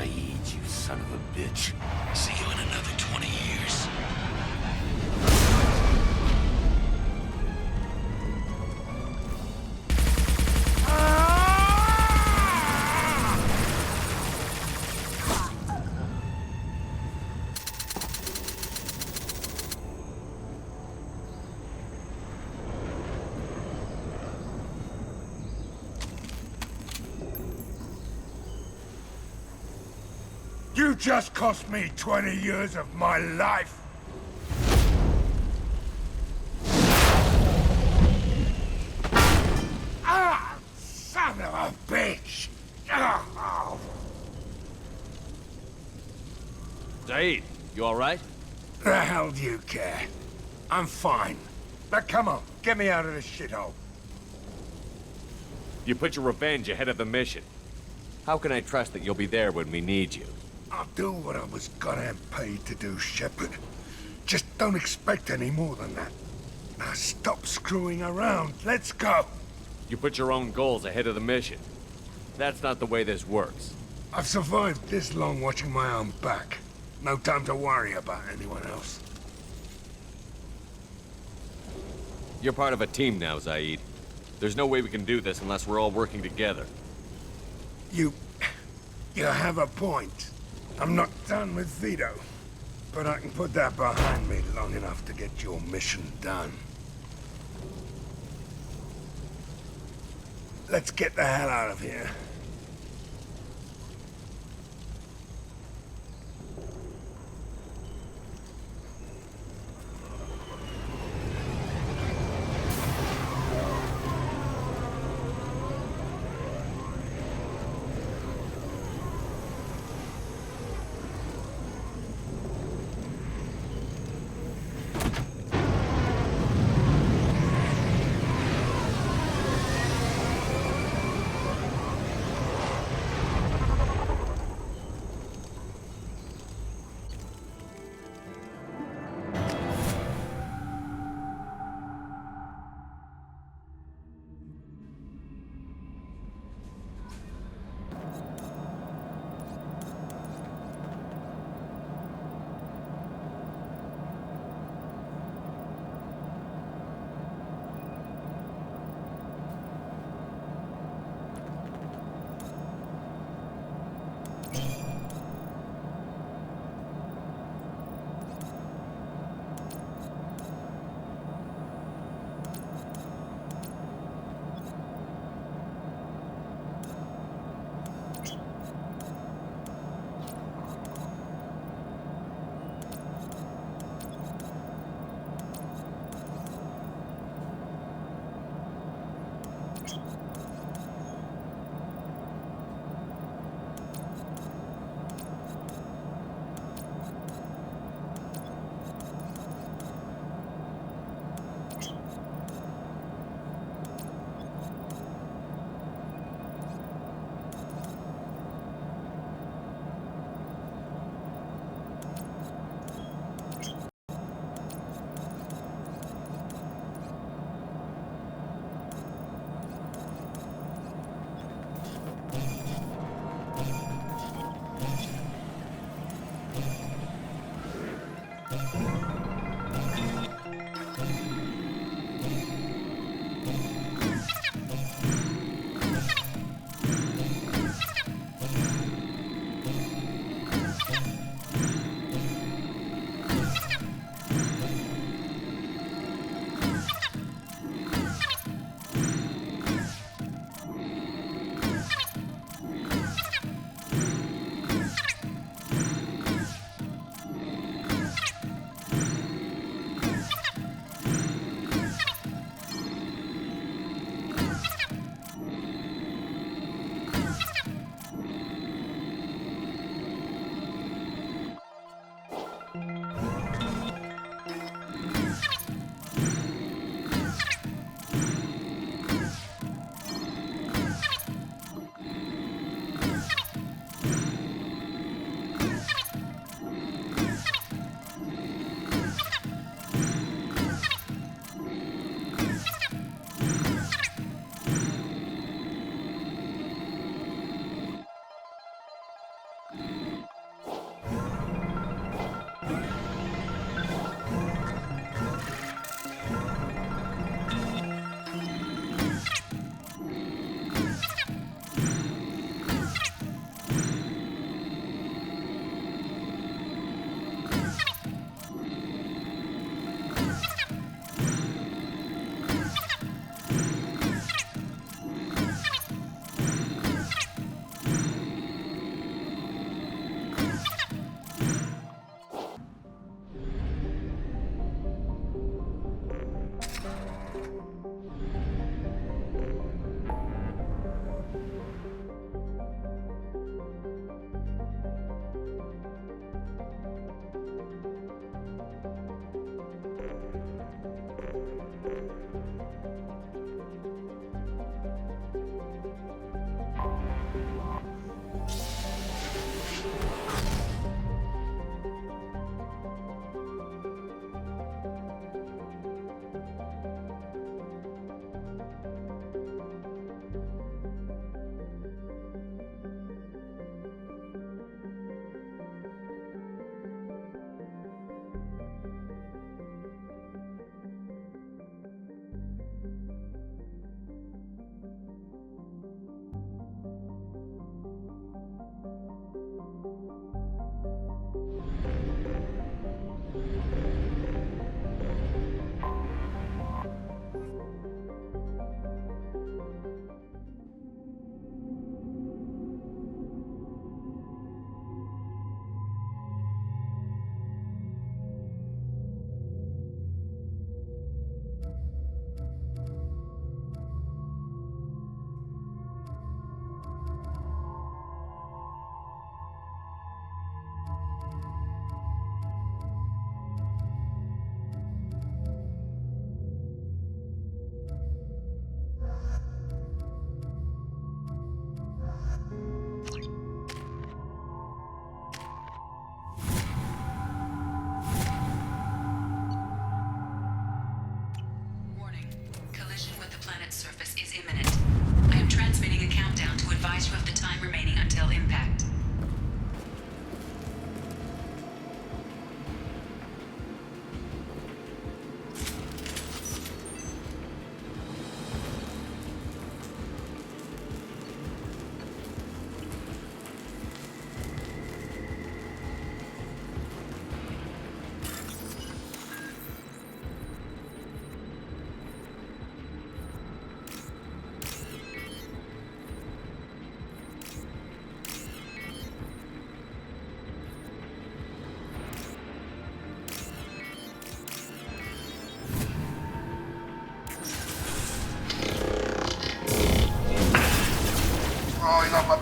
Zaeed, you son of a bitch. See you in another 20 years. You just cost me 20 years of my life! Ah! Son of a bitch! Oh. Zaeed, you alright? The hell do you care? I'm fine. Now come on, get me out of this shithole. You put your revenge ahead of the mission. How can I trust that you'll be there when we need you? I'll do what I was goddamn paid to do, Shepard. Just don't expect any more than that. Now stop screwing around. Let's go. You put your own goals ahead of the mission. That's not the way this works. I've survived this long watching my own back. No time to worry about anyone else. You're part of a team now, Zaeed. There's no way we can do this unless we're all working together. You have a point. I'm not done with Vito, but I can put that behind me long enough to get your mission done. Let's get the hell out of here.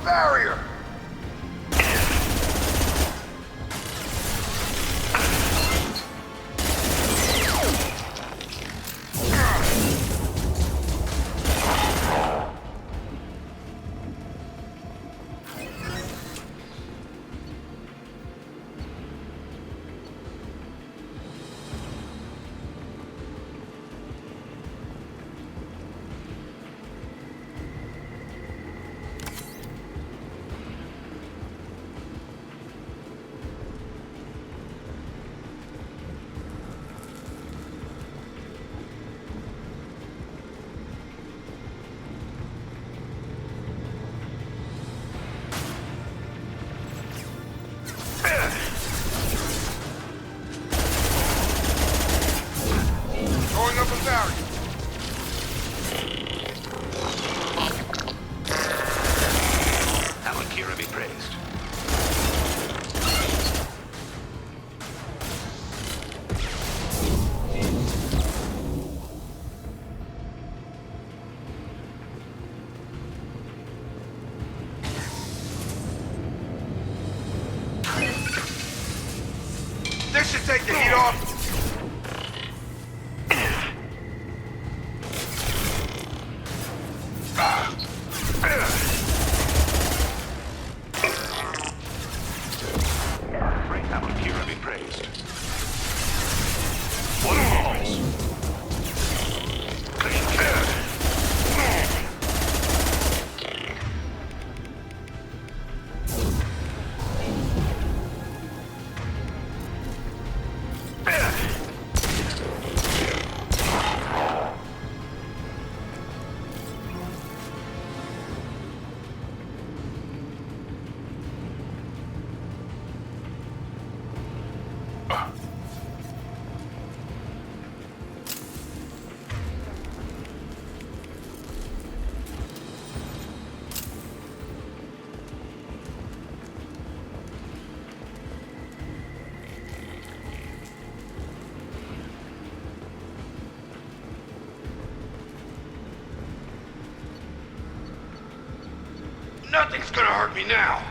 barrier! Going up a barrier. Our Kira be praised. This should take the heat off. Our Kira be praised. One falls. Clean kill. Nothing's gonna hurt me now.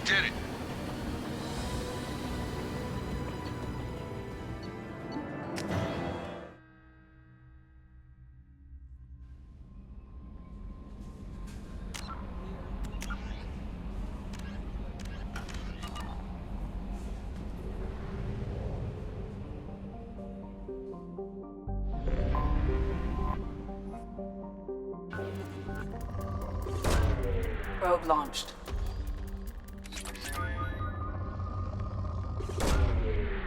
Did it. Probe launched.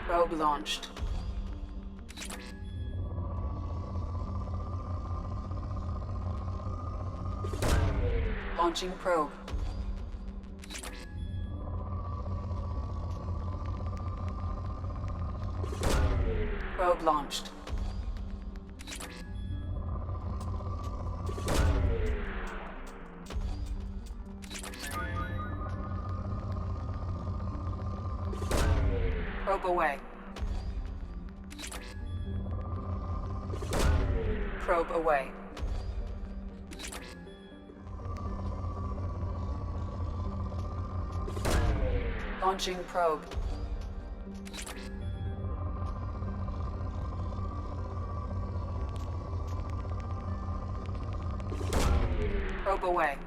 Probe launched. Launching probe. Probe launched. Probe away. Probe away. Launching probe. Probe away.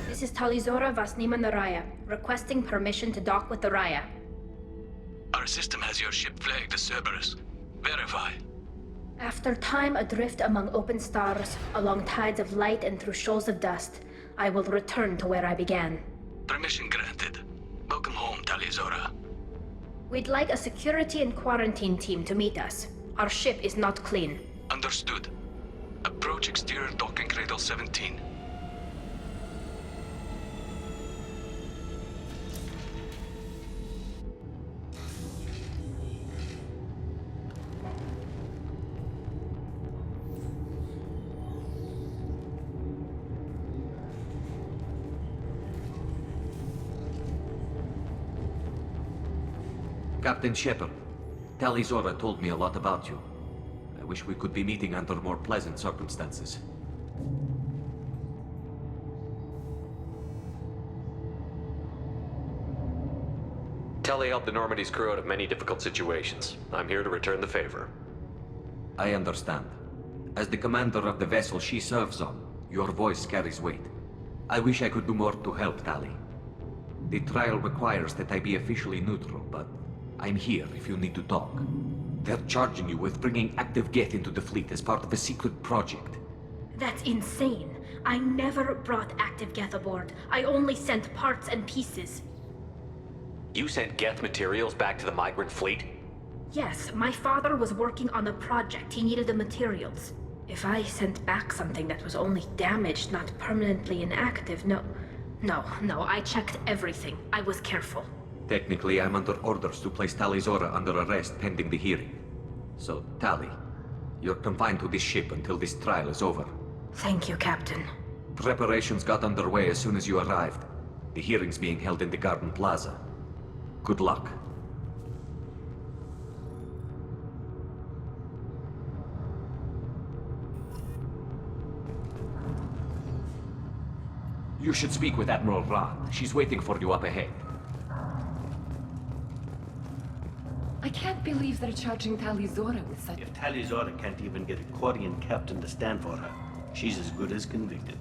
This is Talizora Vasnima Naraya, requesting permission to dock with the Raya. Our system has your ship flagged as Cerberus. Verify. After time adrift among open stars, along tides of light and through shoals of dust, I will return to where I began. Permission granted. Welcome home, Talizora. We'd like a security and quarantine team to meet us. Our ship is not clean. Understood. Approach exterior docking cradle 17. Captain Shepard, Talizora told me a lot about you. I wish we could be meeting under more pleasant circumstances. Tali helped the Normandy's crew out of many difficult situations. I'm here to return the favor. I understand. As the commander of the vessel she serves on, your voice carries weight. I wish I could do more to help, Tali. The trial requires that I be officially neutral, but I'm here if you need to talk. They're charging you with bringing active Geth into the fleet as part of a secret project. That's insane. I never brought active Geth aboard. I only sent parts and pieces. You sent Geth materials back to the migrant fleet? Yes, my father was working on a project. He needed the materials. If I sent back something that was only damaged, not permanently inactive, no, I checked everything. I was careful. Technically, I'm under orders to place Talizora under arrest pending the hearing. So, Tali, you're confined to this ship until this trial is over. Thank you, Captain. Preparations got underway as soon as you arrived. The hearing's being held in the Garden Plaza. Good luck. You should speak with Admiral Rand. She's waiting for you up ahead. I can't believe they're charging Talizora with such... If Talizora can't even get a Quarian captain to stand for her, she's as good as convicted.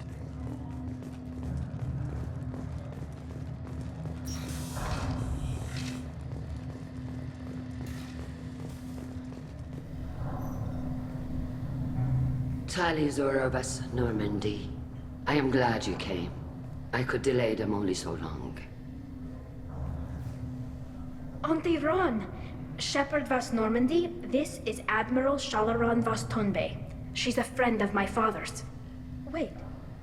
Talizora vas Normandy. I am glad you came. I could delay them only so long. Auntie Ron! Shepard vas Normandy, this is Admiral Shalaron vas Tonbe. She's a friend of my father's. Wait,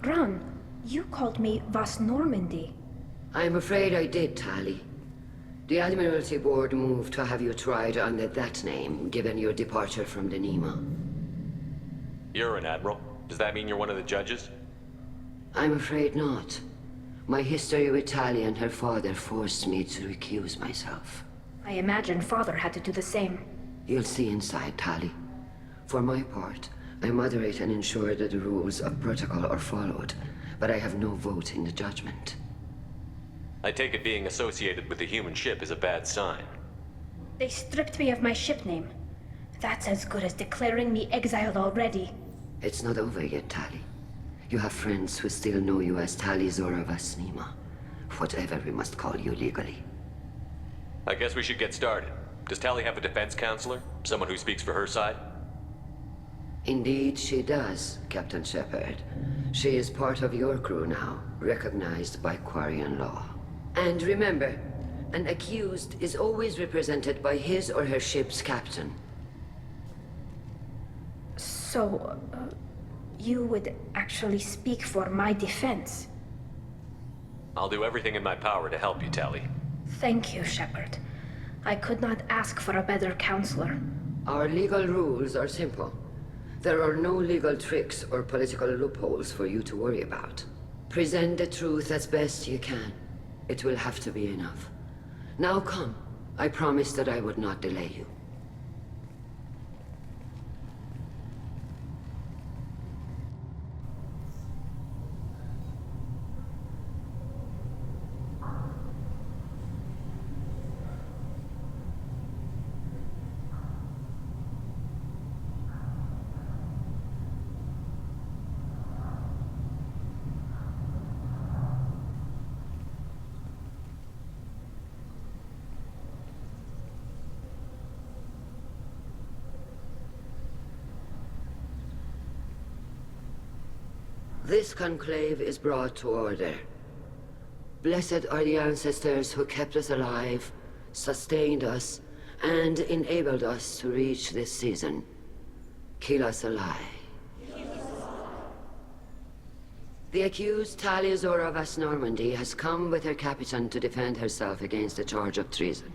Ron, you called me vas Normandy. I'm afraid I did, Tali. The Admiralty Board moved to have you tried under that name, given your departure from the Nema. You're an admiral. Does that mean you're one of the judges? I'm afraid not. My history with Tali and her father forced me to recuse myself. I imagine Father had to do the same. You'll see inside, Tali. For my part, I moderate and ensure that the rules of protocol are followed, but I have no vote in the judgment. I take it being associated with the human ship is a bad sign. They stripped me of my ship name. That's as good as declaring me exiled already. It's not over yet, Tali. You have friends who still know you as Tali Zora Vasnima. Whatever we must call you legally. I guess we should get started. Does Tali have a defense counselor? Someone who speaks for her side? Indeed, she does, Captain Shepard. She is part of your crew now, recognized by Quarian law. And remember, an accused is always represented by his or her ship's captain. So, you would actually speak for my defense? I'll do everything in my power to help you, Tali. Thank you, Shepard. I could not ask for a better counselor. Our legal rules are simple. There are no legal tricks or political loopholes for you to worry about. Present the truth as best you can. It will have to be enough. Now come. I promised that I would not delay you. This conclave is brought to order. Blessed are the ancestors who kept us alive, sustained us, and enabled us to reach this season. Keep us alive. The accused Tali Zora Vas Normandy has come with her captain to defend herself against a charge of treason.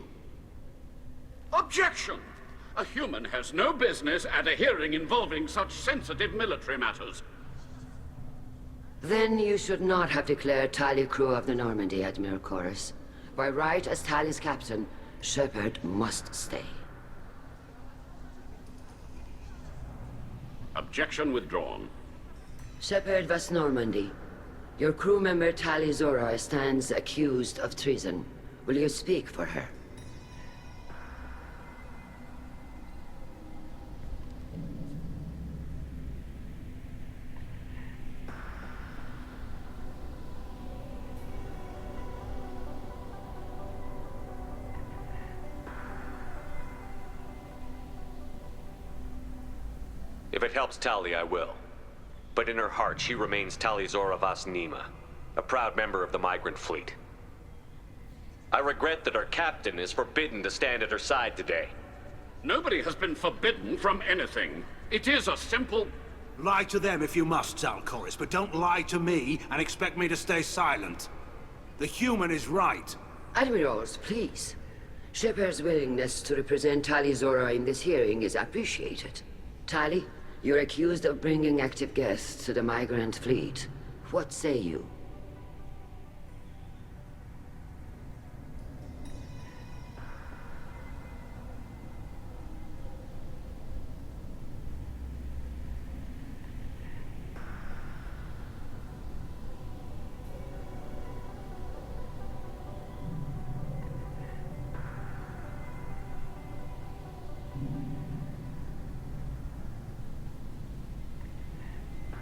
Objection! A human has no business at a hearing involving such sensitive military matters. Then you should not have declared Tali crew of the Normandy, Admiral Chorus. By right as Tali's captain, Shepard must stay. Objection withdrawn. Shepard Vas Normandy, your crew member Tali Zora stands accused of treason. Will you speak for her? If it helps Tali, I will. But in her heart, she remains Tali Zora Vas Nima, a proud member of the migrant fleet. I regret that our captain is forbidden to stand at her side today. Nobody has been forbidden from anything. It is a simple... Lie to them if you must, Zalcoris, but don't lie to me and expect me to stay silent. The human is right. Admirals, please. Shepard's willingness to represent Tali Zora in this hearing is appreciated. Tali, you're accused of bringing active guests to the migrant fleet. What say you?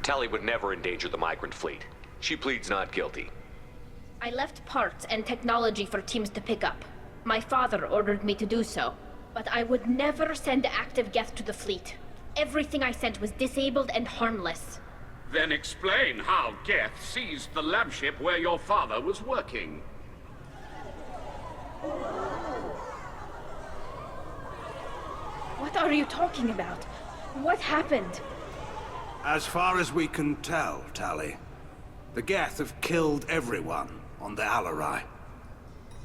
Tali would never endanger the migrant fleet. She pleads not guilty. I left parts and technology for teams to pick up. My father ordered me to do so, but I would never send active guests to the fleet. Everything I sent was disabled and harmless. Then explain how Geth seized the lab ship where your father was working. What are you talking about? What happened? As far as we can tell, Tali, the Geth have killed everyone on the Alarai.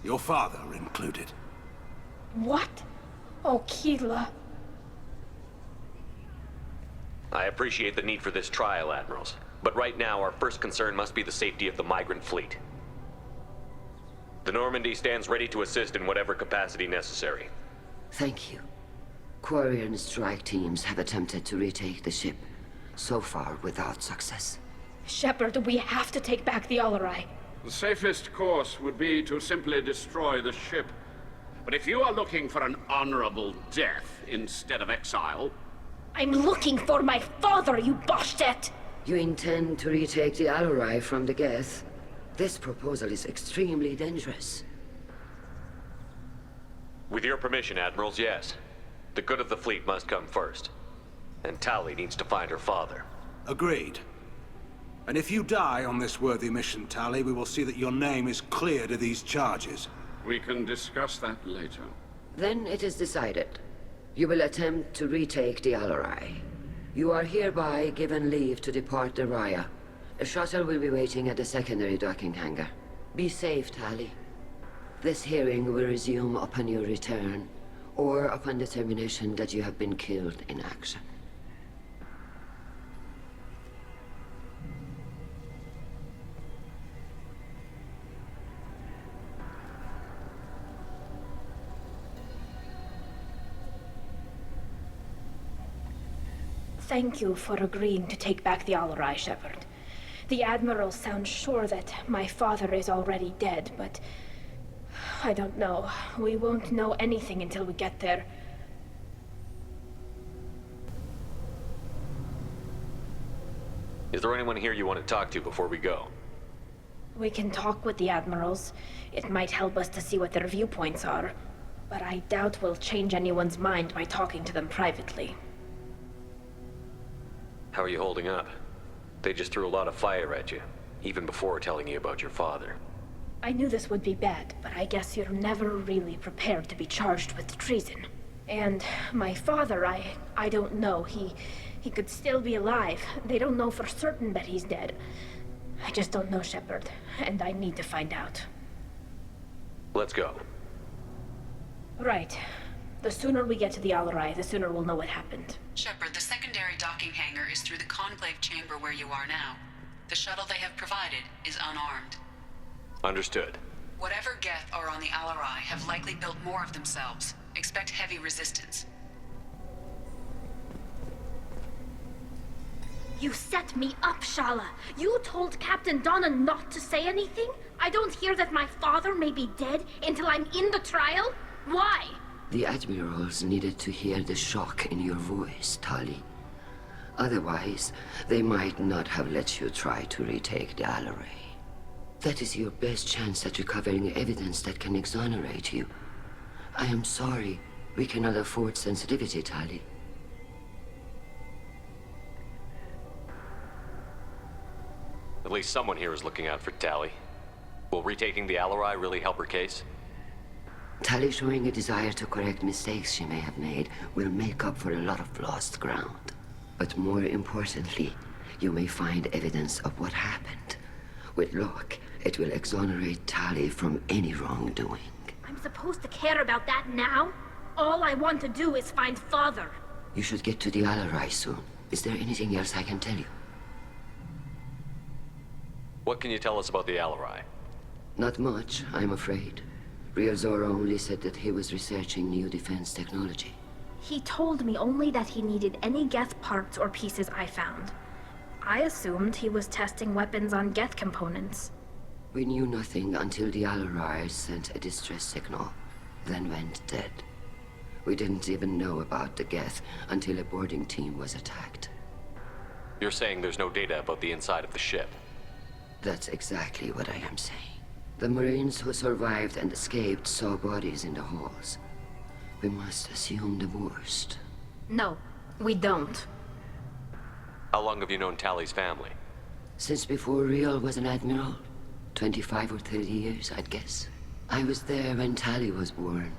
Your father included. What? Oh, Keela. I appreciate the need for this trial, Admirals. But right now, our first concern must be the safety of the migrant fleet. The Normandy stands ready to assist in whatever capacity necessary. Thank you. Quarry and strike teams have attempted to retake the ship, so far without success. Shepard, we have to take back the Alarai. The safest course would be to simply destroy the ship. But if you are looking for an honorable death instead of exile... I'm looking for my father, you bastet! You intend to retake the Alarai from the Geth? This proposal is extremely dangerous. With your permission, Admirals, yes. The good of the fleet must come first. And Tali needs to find her father. Agreed. And if you die on this worthy mission, Tali, we will see that your name is cleared of these charges. We can discuss that later. Then it is decided. You will attempt to retake the Alarai. You are hereby given leave to depart the Raya. A shuttle will be waiting at the secondary docking hangar. Be safe, Tali. This hearing will resume upon your return, or upon determination that you have been killed in action. Thank you for agreeing to take back the Alarai, Shepard. The Admiral sounds sure that my father is already dead, but... I don't know. We won't know anything until we get there. Is there anyone here you want to talk to before we go? We can talk with the Admirals. It might help us to see what their viewpoints are. But I doubt we'll change anyone's mind by talking to them privately. How are you holding up? They just threw a lot of fire at you, even before telling you about your father. I knew this would be bad, but I guess you're never really prepared to be charged with treason. And my father, I don't know. He could still be alive. They don't know for certain that he's dead. I just don't know, Shepard, and I need to find out. Let's go. Right. The sooner we get to the Alarai, the sooner we'll know what happened. Shepard, the secondary docking hangar is through the conclave chamber where you are now. The shuttle they have provided is unarmed. Understood. Whatever Geth are on the Alarai have likely built more of themselves. Expect heavy resistance. You set me up, Shala. You told Captain Donna not to say anything? I don't hear that my father may be dead until I'm in the trial? Why? The Admirals needed to hear the shock in your voice, Tali. Otherwise, they might not have let you try to retake the Alarai. That is your best chance at recovering evidence that can exonerate you. I am sorry. We cannot afford sensitivity, Tali. At least someone here is looking out for Tali. Will retaking the Alarai really help her case? Tali showing a desire to correct mistakes she may have made will make up for a lot of lost ground. But more importantly, you may find evidence of what happened. With luck, it will exonerate Tali from any wrongdoing. I'm supposed to care about that now? All I want to do is find Father. You should get to the Alarai soon. Is there anything else I can tell you? What can you tell us about the Alarai? Not much, I'm afraid. Real Zora only said that he was researching new defense technology. He told me only that he needed any Geth parts or pieces I found. I assumed he was testing weapons on Geth components. We knew nothing until the Alarai sent a distress signal, then went dead. We didn't even know about the Geth until a boarding team was attacked. You're saying there's no data about the inside of the ship? That's exactly what I am saying. The Marines who survived and escaped saw bodies in the halls. We must assume the worst. No, we don't. How long have you known Tali's family? Since before Real was an admiral. 25 or 30 years, I'd guess. I was there when Tali was born.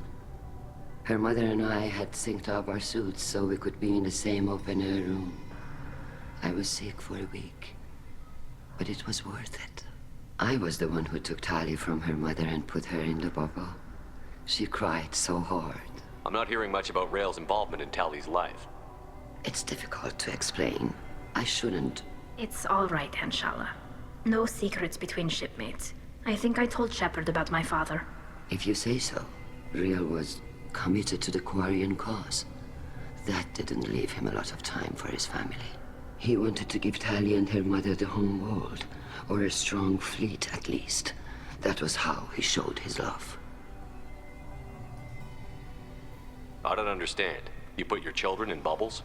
Her mother and I had synced up our suits so we could be in the same open-air room. I was sick for a week, but it was worth it. I was the one who took Tali from her mother and put her in the bubble. She cried so hard. I'm not hearing much about Rail's involvement in Tali's life. It's difficult to explain. I shouldn't. It's all right, Anshala. No secrets between shipmates. I think I told Shepard about my father. If you say so. Real was committed to the Quarian cause. That didn't leave him a lot of time for his family. He wanted to give Tali and her mother the home world, or a strong fleet at least. That was how he showed his love. I don't understand. You put your children in bubbles?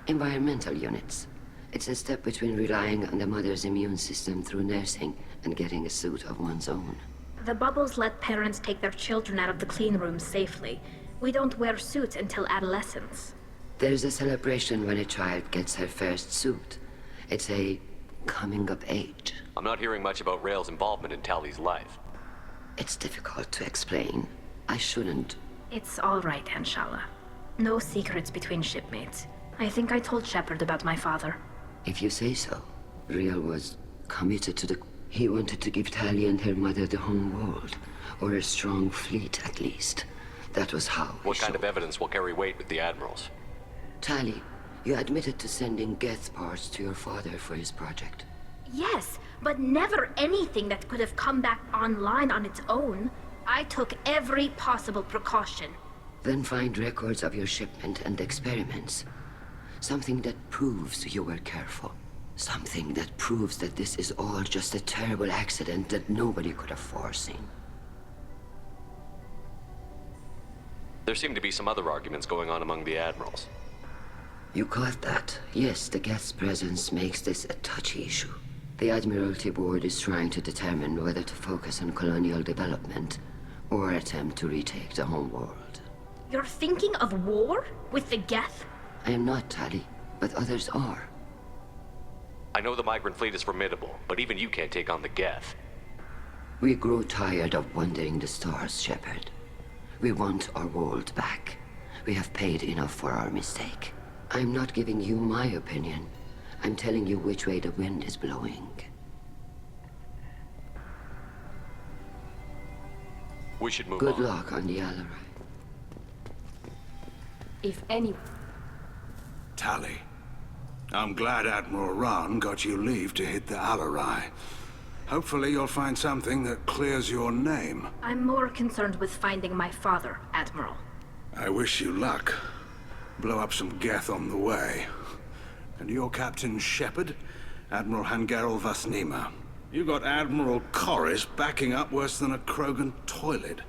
Environmental units. It's a step between relying on the mother's immune system through nursing and getting a suit of one's own. The bubbles let parents take their children out of the clean rooms safely. We don't wear suits until adolescence. There's a celebration when a child gets her first suit. It's a coming of age. I'm not hearing much about Rael's involvement in Tali's life. It's difficult to explain. I shouldn't. It's all right, Anshala. No secrets between shipmates. I think I told Shepard about my father. If you say so. Real was committed to the... He wanted to give Tali and her mother the home world, or a strong fleet at least. That was how. What kind of evidence will carry weight with the admirals? Tali, you admitted to sending Geth parts to your father for his project. Yes, but never anything that could have come back online on its own. I took every possible precaution. Then find records of your shipment and experiments. Something that proves you were careful. Something that proves that this is all just a terrible accident that nobody could have foreseen. There seem to be some other arguments going on among the admirals. You caught that? Yes, the Geth's presence makes this a touchy issue. The Admiralty Board is trying to determine whether to focus on colonial development or attempt to retake the home world. You're thinking of war? With the Geth? I am not, Tali, but others are. I know the migrant fleet is formidable, but even you can't take on the Geth. We grow tired of wandering the stars, Shepard. We want our world back. We have paid enough for our mistake. I'm not giving you my opinion. I'm telling you which way the wind is blowing. We should move Good on. luck on the Alarai. If any... Tali, I'm glad Admiral Rahn got you leave to hit the Alarai. Hopefully you'll find something that clears your name. I'm more concerned with finding my father, Admiral. I wish you luck. Blow up some Geth on the way. And your Captain Shepard, Admiral Hangarel Vasnima. You got Admiral Corris backing up worse than a Krogan toilet.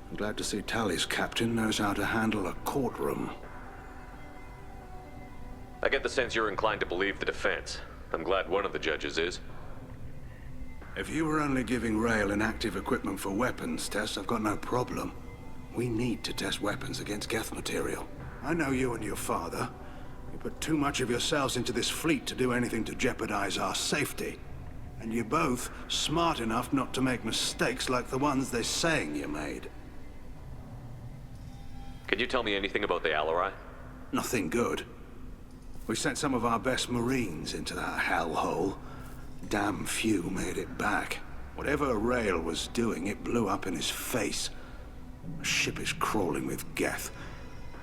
I'm glad to see Tali's captain knows how to handle a courtroom. I get the sense you're inclined to believe the defense. I'm glad one of the judges is. If you were only giving Rael inactive equipment for weapons tests, I've got no problem. We need to test weapons against Geth material. I know you and your father. You put too much of yourselves into this fleet to do anything to jeopardize our safety. And you're both smart enough not to make mistakes like the ones they're saying you made. Can you tell me anything about the Alarai? Nothing good. We sent some of our best Marines into that hellhole. Damn few made it back. Whatever Rael was doing, it blew up in his face. The ship is crawling with Geth.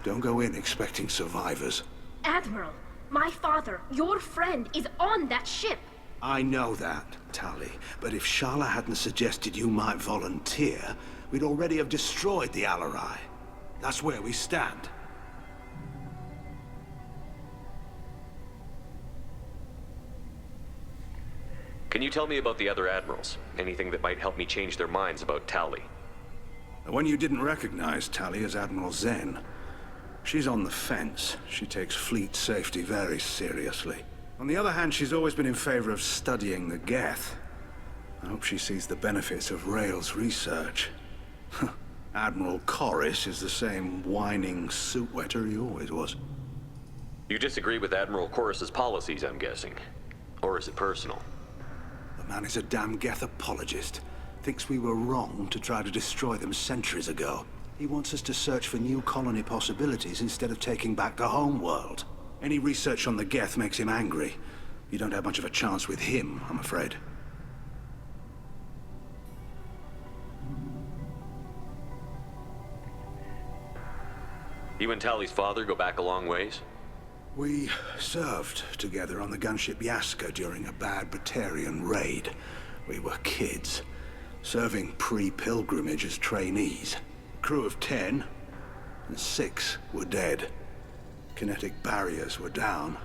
Don't go in expecting survivors. Admiral, my father, your friend, is on that ship. I know that, Tali, but if Shala hadn't suggested you might volunteer, we'd already have destroyed the Alarai. That's where we stand. Can you tell me about the other admirals? Anything that might help me change their minds about Tali? The one you didn't recognize, Tali, is Admiral Zen. She's on the fence. She takes fleet safety very seriously. On the other hand, she's always been in favor of studying the Geth. I hope she sees the benefits of Rael's research. Admiral Corris is the same whining suit wetter he always was. You disagree with Admiral Corris's policies, I'm guessing. Or is it personal? The man is a damn Geth apologist. Thinks we were wrong to try to destroy them centuries ago. He wants us to search for new colony possibilities instead of taking back the home world. Any research on the Geth makes him angry. You don't have much of a chance with him, I'm afraid. You and Tali's father go back a long ways? We served together on the gunship Yaska during a bad Batarian raid. We were kids, serving pre-pilgrimage as trainees. Crew of 10, and 6 were dead. Kinetic barriers were down.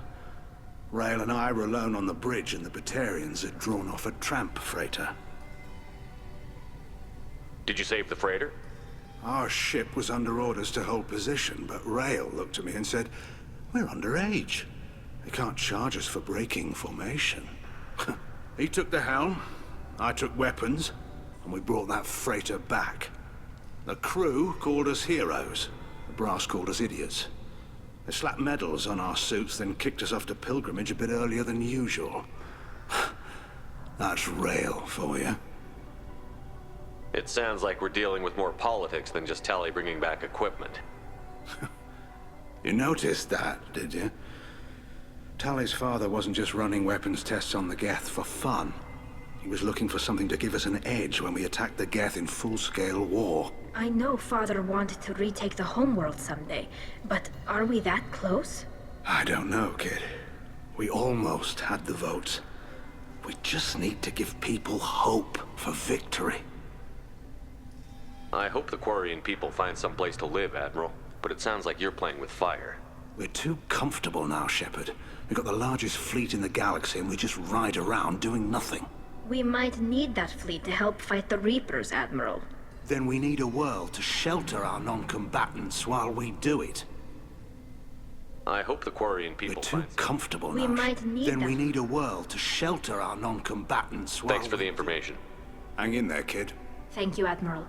Rail and I were alone on the bridge, and the Batarians had drawn off a tramp freighter. Did you save the freighter? Our ship was under orders to hold position, but Rail looked at me and said, "We're underage. They can't charge us for breaking formation." He took the helm, I took weapons, and we brought that freighter back. The crew called us heroes. The brass called us idiots. They slapped medals on our suits, then kicked us off to pilgrimage a bit earlier than usual. That's Rail for you. It sounds like we're dealing with more politics than just Tali bringing back equipment. You noticed that, did you? Tali's father wasn't just running weapons tests on the Geth for fun. He was looking for something to give us an edge when we attacked the Geth in full-scale war. I know Father wanted to retake the homeworld someday, but are we that close? I don't know, kid. We almost had the votes. We just need to give people hope for victory. I hope the Quarian people find some place to live, Admiral. But it sounds like you're playing with fire. We're too comfortable now, Shepard. We've got the largest fleet in the galaxy, and we just ride around doing nothing. We might need that fleet to help fight the Reapers, Admiral. Then we need a world to shelter our non-combatants while we do it. I hope the Quarian people We're too comfortable now. We might need Then we need a world to shelter our non-combatants while Thanks for the information. Hang in there, kid. Thank you, Admiral.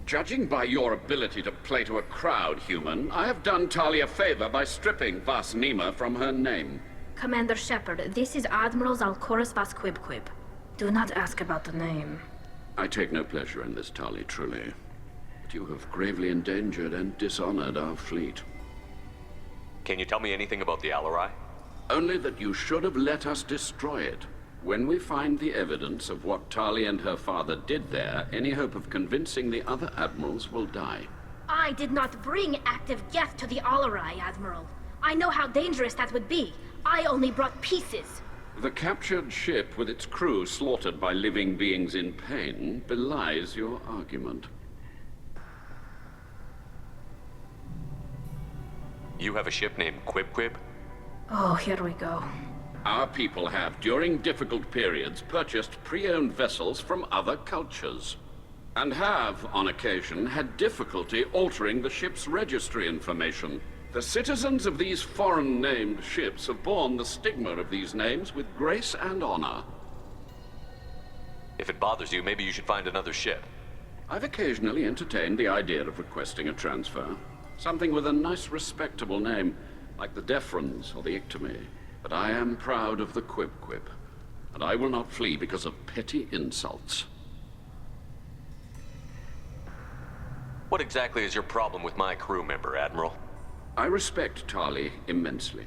Judging by your ability to play to a crowd, human, I have done Tali a favor by stripping Vas Nima from her name. Commander Shepard, this is Admiral Zalkoris Vas Quib. Do not ask about the name. I take no pleasure in this, Tali, truly. But you have gravely endangered and dishonored our fleet. Can you tell me anything about the Alarai? Only that you should have let us destroy it. When we find the evidence of what Tali and her father did there, any hope of convincing the other admirals will die. I did not bring active Geth to the Alarai, Admiral. I know how dangerous that would be. I only brought pieces. The captured ship with its crew slaughtered by living beings in pain belies your argument. You have a ship named Quib? Oh, here we go. Our people have, during difficult periods, purchased pre-owned vessels from other cultures. And have, on occasion, had difficulty altering the ship's registry information. The citizens of these foreign-named ships have borne the stigma of these names with grace and honor. If it bothers you, maybe you should find another ship. I've occasionally entertained the idea of requesting a transfer. Something with a nice, respectable name, like the Defrons or the Ictomy. But I am proud of the Quib, and I will not flee because of petty insults. What exactly is your problem with my crew member, Admiral? I respect Tali immensely.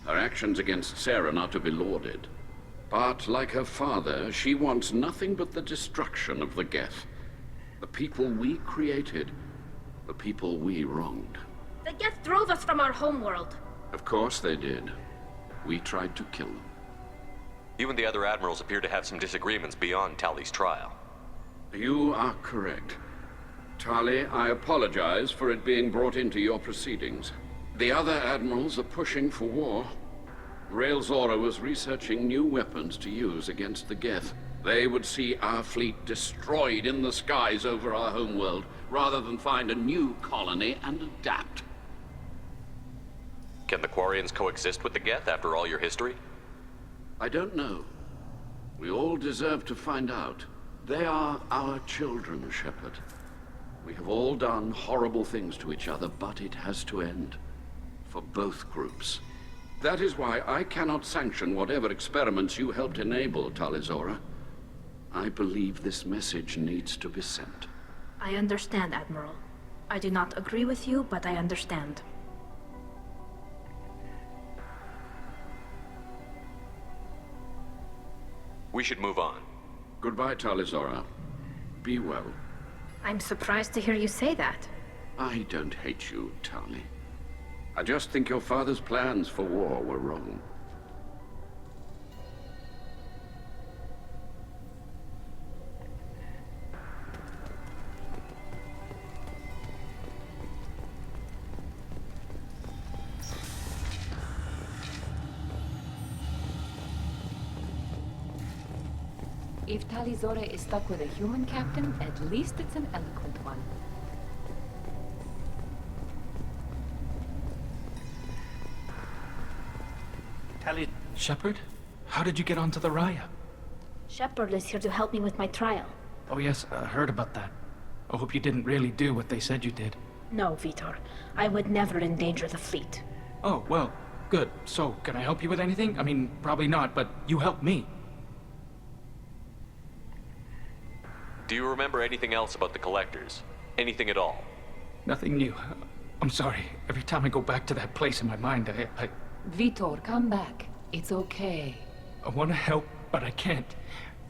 Her actions against Saren are to be lauded. But, like her father, she wants nothing but the destruction of the Geth. The people we created, the people we wronged. The Geth drove us from our homeworld. Of course they did. We tried to kill them. You and the other admirals appear to have some disagreements beyond Tali's trial. You are correct. Tali, I apologize for it being brought into your proceedings. The other admirals are pushing for war. Rail Zora was researching new weapons to use against the Geth. They would see our fleet destroyed in the skies over our homeworld, rather than find a new colony and adapt. Can the Quarians coexist with the Geth after all your history? I don't know. We all deserve to find out. They are our children, Shepard. We have all done horrible things to each other, but it has to end. For both groups. That is why I cannot sanction whatever experiments you helped enable, Tali Zora. I believe this message needs to be sent. I understand, Admiral. I do not agree with you, but I understand. We should move on. Goodbye, Tali Zora. Be well. I'm surprised to hear you say that. I don't hate you, Tali. I just think your father's plans for war were wrong. If Tali Zora is stuck with a human captain, at least it's an eloquent one. Tali... Shepard? How did you get onto the Raya? Shepard is here to help me with my trial. Oh yes, I heard about that. I hope you didn't really do what they said you did. No, Vitor. I would never endanger the fleet. Oh, well, good. So, can I help you with anything? I mean, probably not, but you helped me. Do you remember anything else about the Collectors? Anything at all? Nothing new. I'm sorry. Every time I go back to that place in my mind, I Vitor, come back. It's okay. I want to help, but I can't.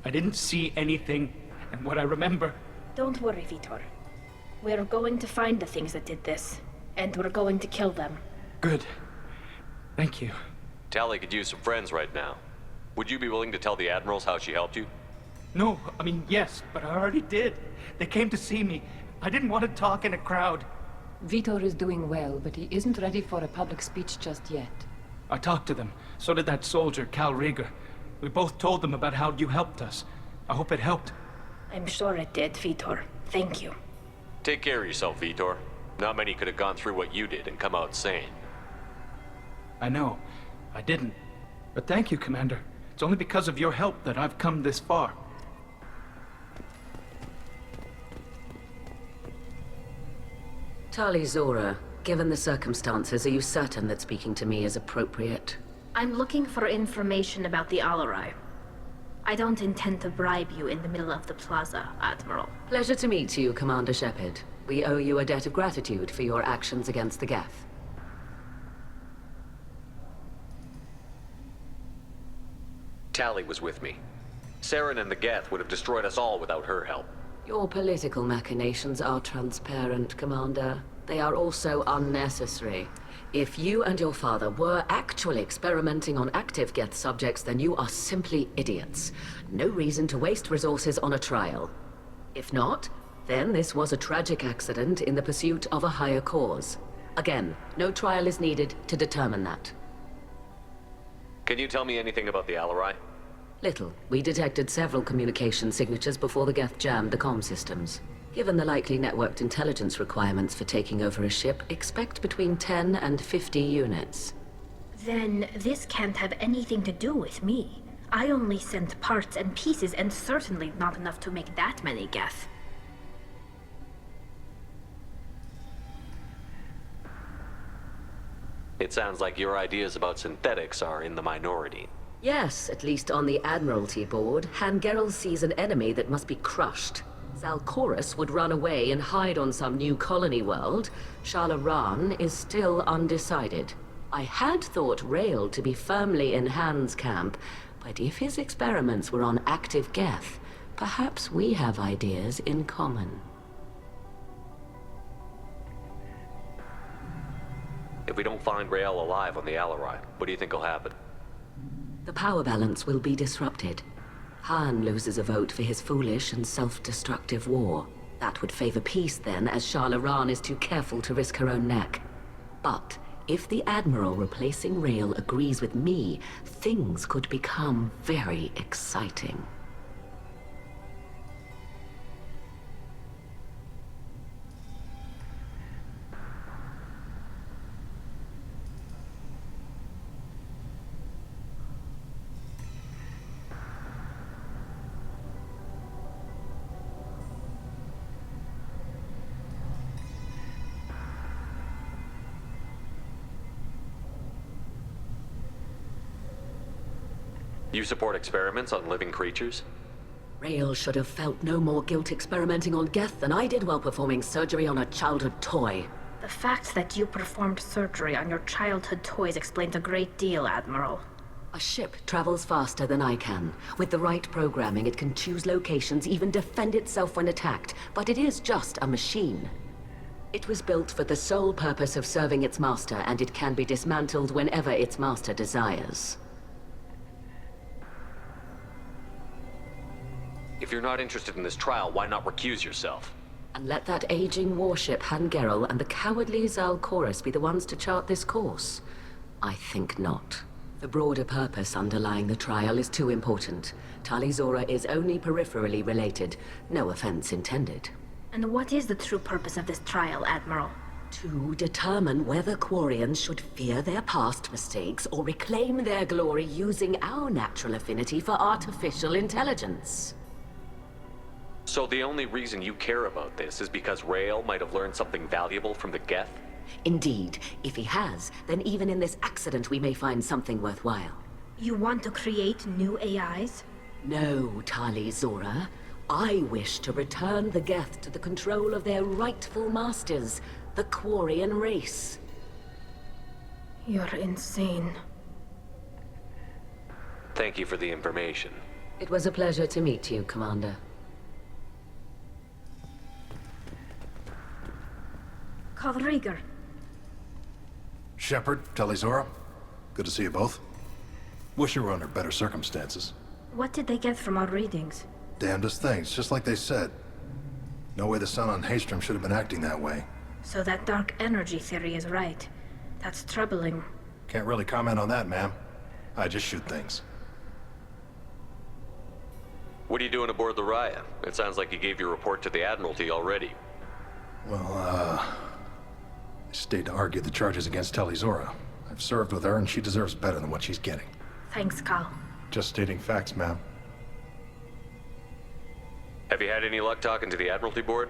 I didn't see anything, and what I remember... Don't worry, Vitor. We're going to find the things that did this, and we're going to kill them. Good. Thank you. Tali could use some friends right now. Would you be willing to tell the Admirals how she helped you? No, I mean, yes, but I already did. They came to see me. I didn't want to talk in a crowd. Vitor is doing well, but he isn't ready for a public speech just yet. I talked to them. So did that soldier, Cal Rieger. We both told them about how you helped us. I hope it helped. I'm sure it did, Vitor. Thank you. Take care of yourself, Vitor. Not many could have gone through what you did and come out sane. I know. I didn't. But thank you, Commander. It's only because of your help that I've come this far. Tali Zora, given the circumstances, are you certain that speaking to me is appropriate? I'm looking for information about the Alarai. I don't intend to bribe you in the middle of the plaza, Admiral. Pleasure to meet you, Commander Shepard. We owe you a debt of gratitude for your actions against the Geth. Tali was with me. Saren and the Geth would have destroyed us all without her help. Your political machinations are transparent, Commander. They are also unnecessary. If you and your father were actually experimenting on active Geth subjects, then you are simply idiots. No reason to waste resources on a trial. If not, then this was a tragic accident in the pursuit of a higher cause. Again, no trial is needed to determine that. Can you tell me anything about the Alarai? Little. We detected several communication signatures before the Geth jammed the comm systems. Given the likely networked intelligence requirements for taking over a ship, expect between 10 and 50 units. Then this can't have anything to do with me. I only sent parts and pieces, and certainly not enough to make that many Geth. It sounds like your ideas about synthetics are in the minority. Yes, at least on the Admiralty board, Han-Gerel sees an enemy that must be crushed. Zalcorus would run away and hide on some new colony world. Shala-Ran is still undecided. I had thought Rael to be firmly in Han's camp, but if his experiments were on active Geth, perhaps we have ideas in common. If we don't find Rael alive on the Alarai, what do you think will happen? The power balance will be disrupted. Han loses a vote for his foolish and self-destructive war. That would favor peace then, as Shala-Ran is too careful to risk her own neck. But if the Admiral replacing Rael agrees with me, things could become very exciting. You support experiments on living creatures? Rael should have felt no more guilt experimenting on Geth than I did while performing surgery on a childhood toy. The fact that you performed surgery on your childhood toys explains a great deal, Admiral. A ship travels faster than I can. With the right programming, it can choose locations, even defend itself when attacked. But it is just a machine. It was built for the sole purpose of serving its master, and it can be dismantled whenever its master desires. If you're not interested in this trial, why not recuse yourself? And let that aging warship Hangerel and the cowardly Zalcorus be the ones to chart this course? I think not. The broader purpose underlying the trial is too important. Tali-Zora is only peripherally related. No offense intended. And what is the true purpose of this trial, Admiral? To determine whether Quarians should fear their past mistakes or reclaim their glory using our natural affinity for artificial intelligence. So the only reason you care about this is because Rael might have learned something valuable from the Geth? Indeed. If he has, then even in this accident we may find something worthwhile. You want to create new AIs? No, Tali-Zora. I wish to return the Geth to the control of their rightful masters, the Quarian race. You're insane. Thank you for the information. It was a pleasure to meet you, Commander. Call Rieger. Shepard, Tali-Zora. Good to see you both. Wish you were under better circumstances. What did they get from our readings? Damnedest things, just like they said. No way the sun on Haystrom should have been acting that way. So that dark energy theory is right. That's troubling. Can't really comment on that, ma'am. I just shoot things. What are you doing aboard the Raya? It sounds like you gave your report to the Admiralty already. Well, I stayed to argue the charges against Tali-Zora. I've served with her, and she deserves better than what she's getting. Thanks, Cal. Just stating facts, ma'am. Have you had any luck talking to the Admiralty Board?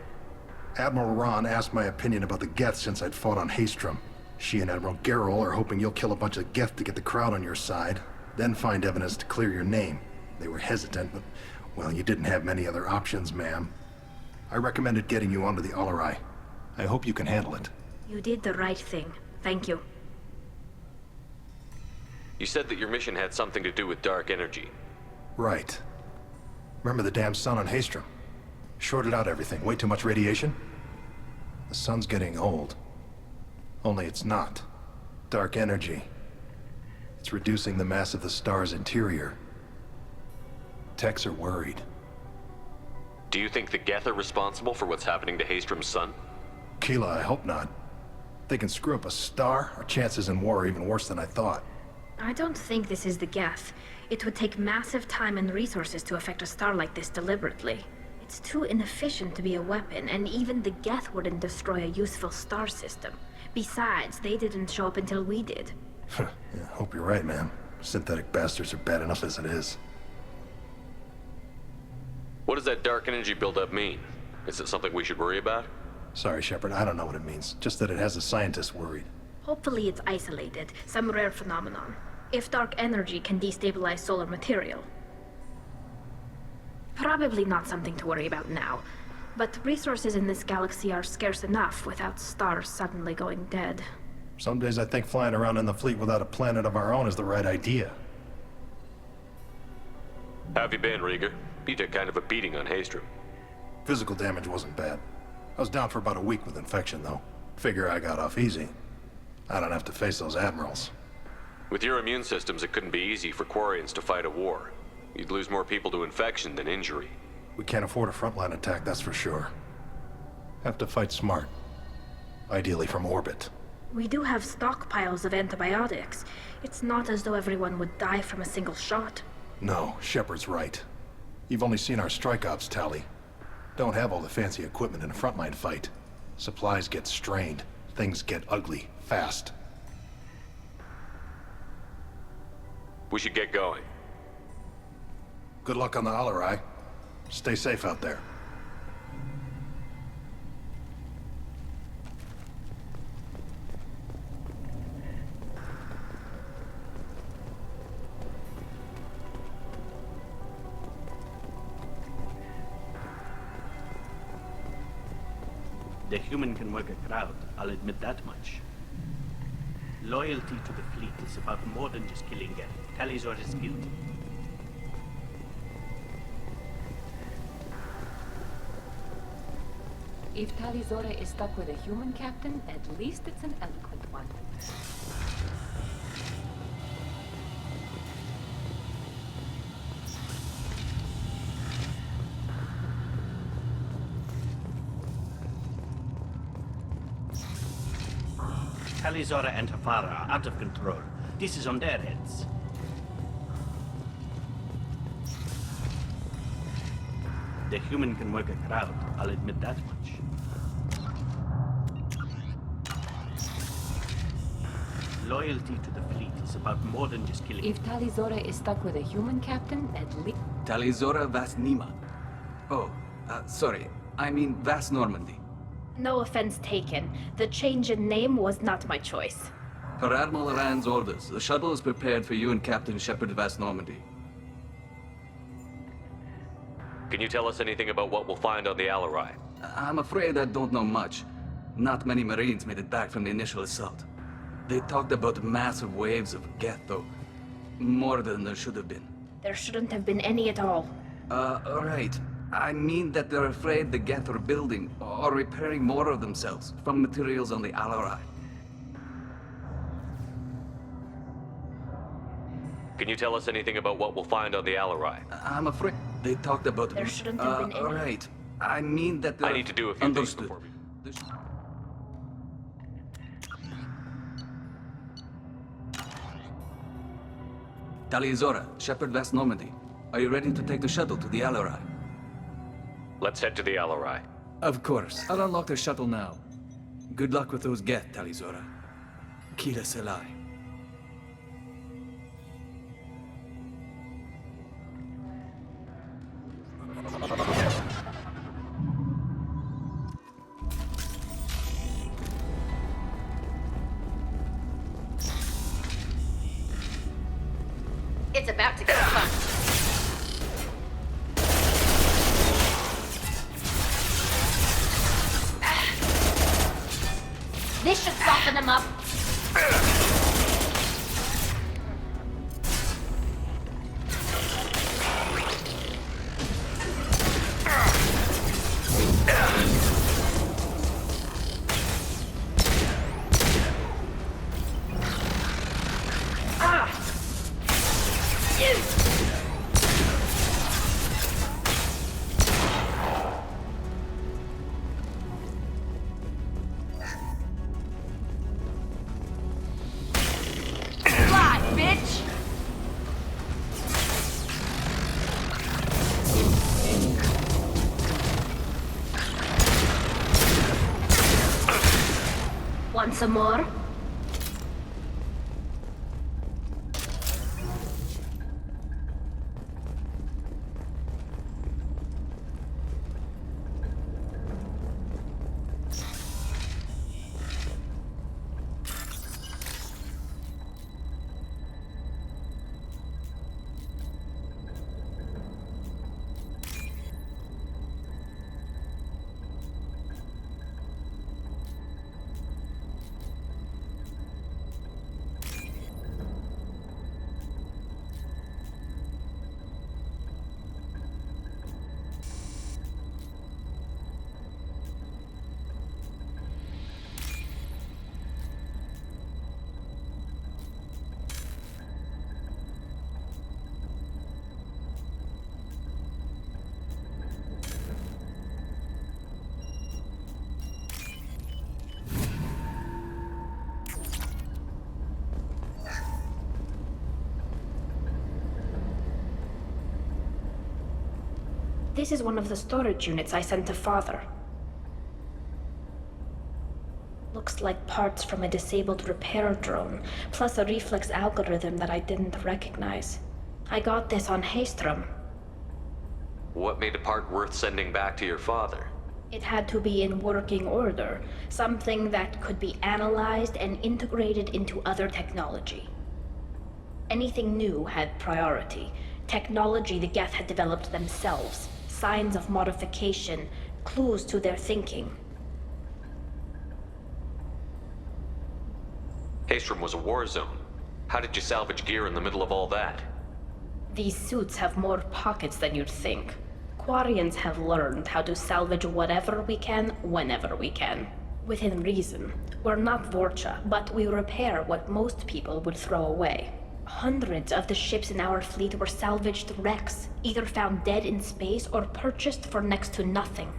Admiral Ron asked my opinion about the Geth since I'd fought on Haystrom. She and Admiral Gerrel are hoping you'll kill a bunch of Geth to get the crowd on your side, then find evidence to clear your name. They were hesitant, but, well, you didn't have many other options, ma'am. I recommended getting you onto the Alarai. I hope you can handle it. You did the right thing. Thank you. You said that your mission had something to do with dark energy. Right. Remember the damn sun on Haystrom? Shorted out everything. Way too much radiation? The sun's getting old. Only it's not. Dark energy. It's reducing the mass of the star's interior. Techs are worried. Do you think the Geth are responsible for what's happening to Haystrom's sun? Keela, I hope not. If they can screw up a star, our chances in war are even worse than I thought. I don't think this is the Geth. It would take massive time and resources to affect a star like this deliberately. It's too inefficient to be a weapon, and even the Geth wouldn't destroy a useful star system. Besides, they didn't show up until we did. Yeah, hope you're right, man. Synthetic bastards are bad enough as it is. What does that dark energy buildup mean? Is it something we should worry about? Sorry, Shepard, I don't know what it means. Just that it has the scientists worried. Hopefully it's isolated, some rare phenomenon. If dark energy can destabilize solar material. Probably not something to worry about now, but resources in this galaxy are scarce enough without stars suddenly going dead. Some days I think flying around in the fleet without a planet of our own is the right idea. How have you been, Rieger? You took kind of a beating on Haystrom. Physical damage wasn't bad. I was down for about a week with infection, though. Figure I got off easy. I don't have to face those admirals. With your immune systems, it couldn't be easy for Quarians to fight a war. You'd lose more people to infection than injury. We can't afford a frontline attack, that's for sure. Have to fight smart. Ideally from orbit. We do have stockpiles of antibiotics. It's not as though everyone would die from a single shot. No, Shepard's right. You've only seen our strike ops tally. Don't have all the fancy equipment in a frontline fight. Supplies get strained. Things get ugly, fast. We should get going. Good luck on the Alarai. Stay safe out there. The human can work a crowd, I'll admit that much. Loyalty to the fleet is about more than just killing Geth. Talizor is guilty. If Talizora is stuck with a human captain, at least it's an eloquent one. Talizora and her father are out of control. This is on their heads. The human can work a crowd, I'll admit that much. Loyalty to the fleet is about more than just killing... If Talizora is stuck with a human captain, at least... Talizora Vas Nima. Oh, sorry. I mean Vas Normandy. No offense taken. The change in name was not my choice. Per Admiral Rand's orders, the shuttle is prepared for you and Captain Shepard Vas Normandy. Can you tell us anything about what we'll find on the Alarai? I'm afraid I don't know much. Not many Marines made it back from the initial assault. They talked about massive waves of Geth, though. More than there should have been. There shouldn't have been any at all. Right. I mean that they're afraid the Geth are building or repairing more of themselves from materials on the Alarai. Can you tell us anything about what we'll find on the Alarai? I'm afraid they talked about... There shouldn't have been any... Right. I mean that they're... I need to do a few things before we... Talizora, Shepard Vas Normandy. Are you ready to take the shuttle to the Alarai? Let's head to the Alarai. Of course. I'll unlock the shuttle now. Good luck with those Geth, Talizora. Kila Selai. It's about to get fun. This should soften them up. Want some more? This is one of the storage units I sent to Father. Looks like parts from a disabled repair drone, plus a reflex algorithm that I didn't recognize. I got this on Haestrom. What made a part worth sending back to your father? It had to be in working order, something that could be analyzed and integrated into other technology. Anything new had priority. Technology the Geth had developed themselves. Signs of modification, clues to their thinking. Haestrom was a war zone. How did you salvage gear in the middle of all that? These suits have more pockets than you'd think. Quarians have learned how to salvage whatever we can, whenever we can. Within reason. We're not Vorcha, but we repair what most people would throw away. Hundreds of the ships in our fleet were salvaged wrecks, either found dead in space or purchased for next to nothing.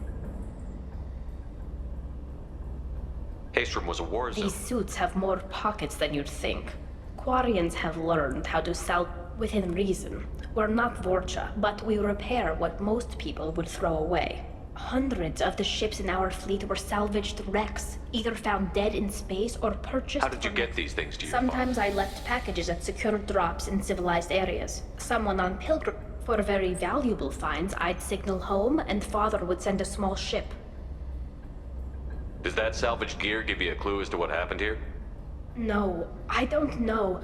Haestrom was a war zone. These suits have more pockets than you'd think. Quarians have learned how to within reason. We're not Vorcha, but we repair what most people would throw away. Hundreds of the ships in our fleet were salvaged wrecks, either found dead in space or purchased. How did you get these things to your Sometimes I left packages at secure drops in civilized areas. Someone on pilgrim. For very valuable finds, I'd signal home, and Father would send a small ship. Does that salvaged gear give you a clue as to what happened here? No, I don't know.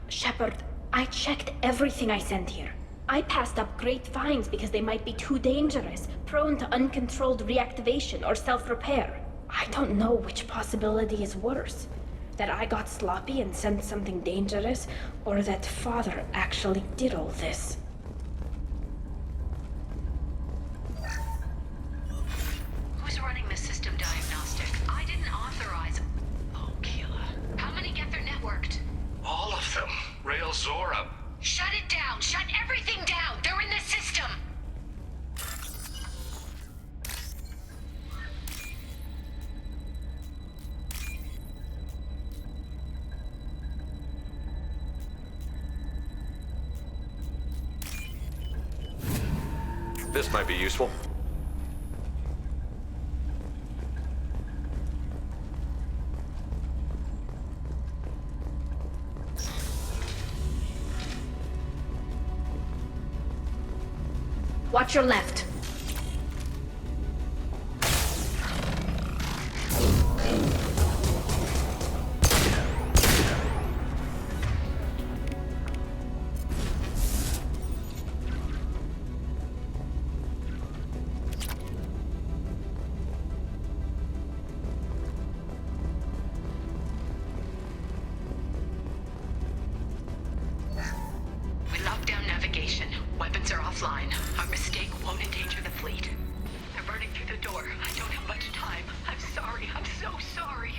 Shepard, I checked everything I sent here. I passed up great finds because they might be too dangerous, prone to uncontrolled reactivation or self-repair. I don't know which possibility is worse. That I got sloppy and sent something dangerous, or that Father actually did all this. Who's running the system diagnostic? I didn't authorize. Oh, Keela. How many get their networked? All of them. Rail Zora. Shut it down! Shut everything down! They're in the system! This might be useful. Watch your left. We locked down navigation. Weapons are offline. Our mistake won't endanger the fleet. They're burning through the door. I don't have much time. I'm sorry. I'm so sorry.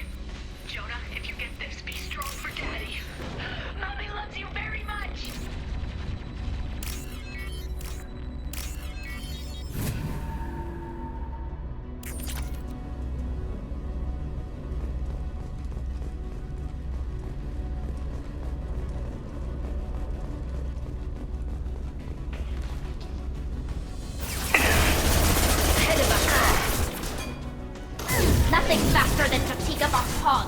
Jonah, if you get this, be strong for Daddy. Mommy loves you very much. Nothing faster than Tortiga Boss Paws.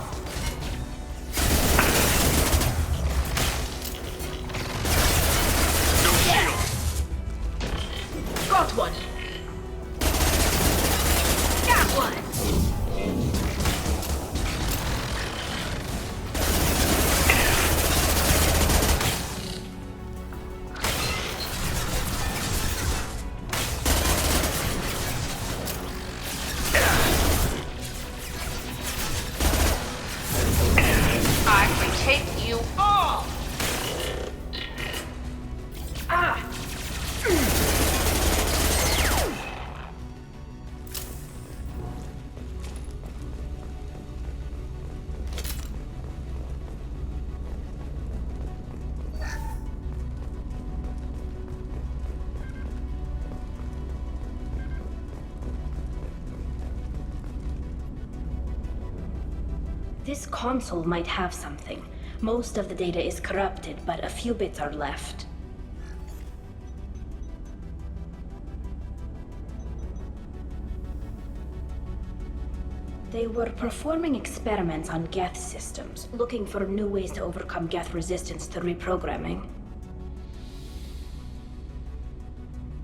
No shield. Got one. Got one. I can take you all. Ah. This console might have something. Most of the data is corrupted, but a few bits are left. They were performing experiments on Geth systems, looking for new ways to overcome Geth resistance to reprogramming.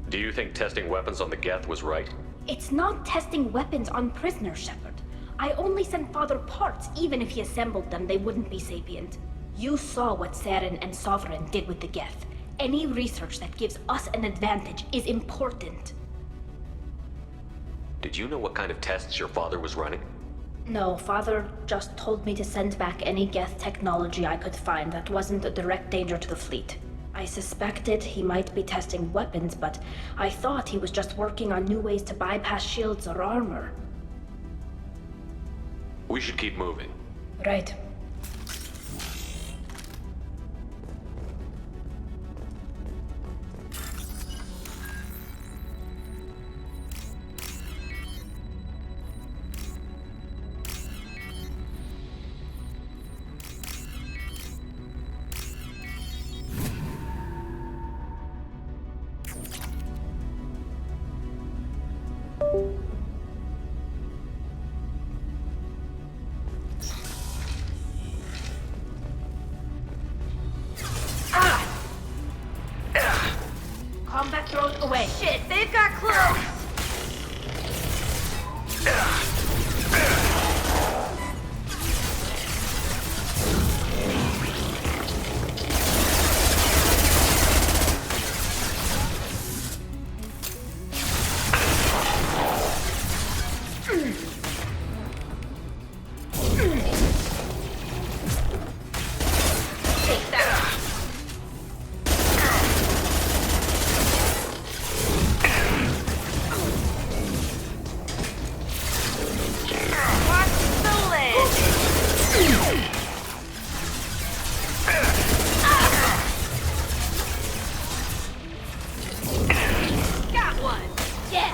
Do you think testing weapons on the Geth was right? It's not testing weapons on prisoners, Shepard. I only sent Father parts. Even if he assembled them, they wouldn't be sapient. You saw what Saren and Sovereign did with the Geth. Any research that gives us an advantage is important. Did you know what kind of tests your father was running? No, Father just told me to send back any Geth technology I could find that wasn't a direct danger to the fleet. I suspected he might be testing weapons, but I thought he was just working on new ways to bypass shields or armor. We should keep moving. Right. Combat drone away. Shit, they've got close! Take that. Got one! Yeah!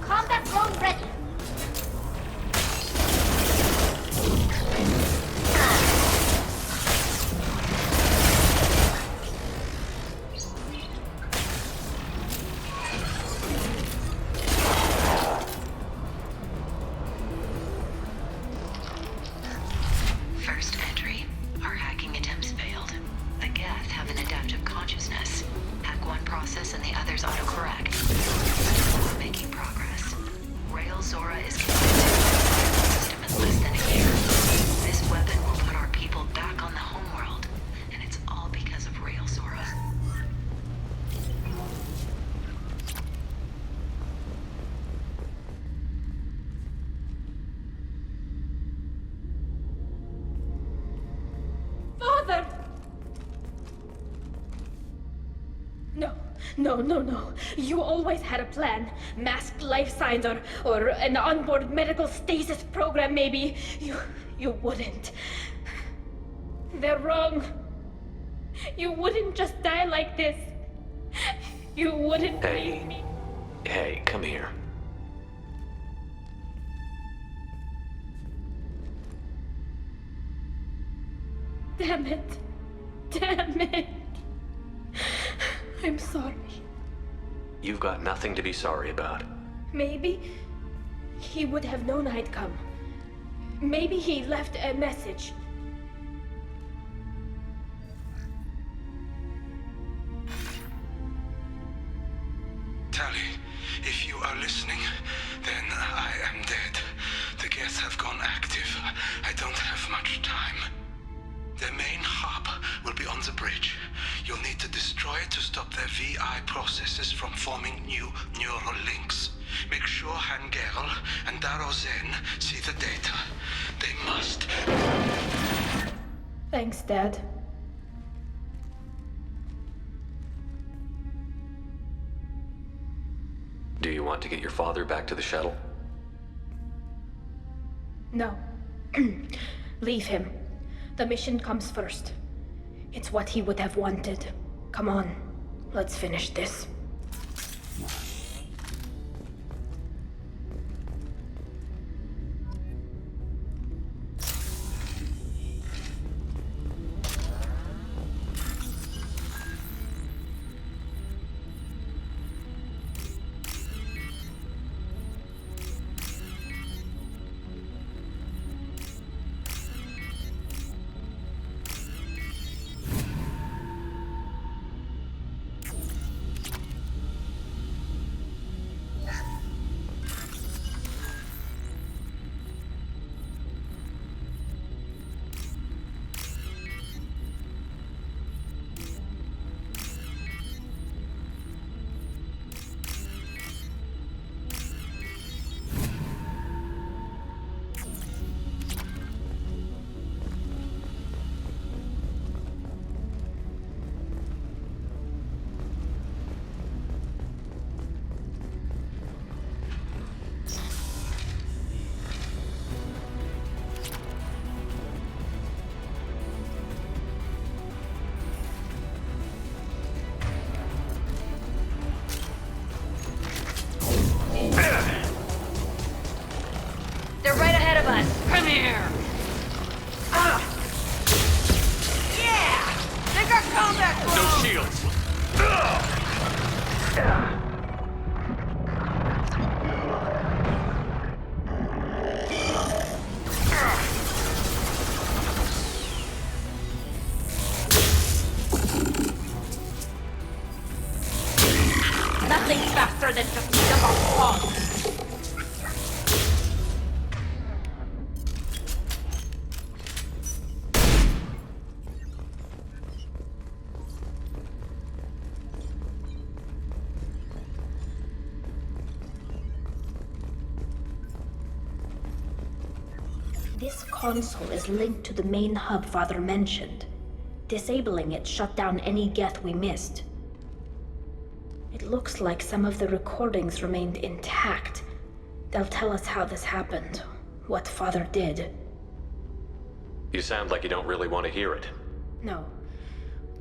Combat drone ready! First entry. Our hacking attempts failed. The Geth have an adaptive consciousness. Hack one process and the others autocorrect. We're making progress. Rail Zora is completed the system in less than a year. This weapon will put our people back on the homeworld, and it's all because of Rail Zora. Father! No. You always had a plan. Masked life signs or an onboard medical stasis program, maybe. You wouldn't. They're wrong. You wouldn't just die like this. You wouldn't leave me. Hey, come here. Damn it. I'm sorry. You've got nothing to be sorry about. Maybe he would have known I'd come. Maybe he left a message. Tali, if you are listening, then I am dead. The Geth have gone active. I don't have much time. Their main hub will be on the bridge. You'll need to destroy it to stop their VI processes from forming new neural links. Make sure Hangerl and Daro Zen see the data. They must. Thanks, Dad. Do you want to get your father back to the shuttle? No. Leave him. The mission comes first. It's what he would have wanted. Come on, let's finish this. nothing faster than to feed them off hogs. This console is linked to the main hub Father mentioned. Disabling it shut down any Geth we missed. It looks like some of the recordings remained intact. They'll tell us how this happened, what Father did. You sound like you don't really want to hear it. No.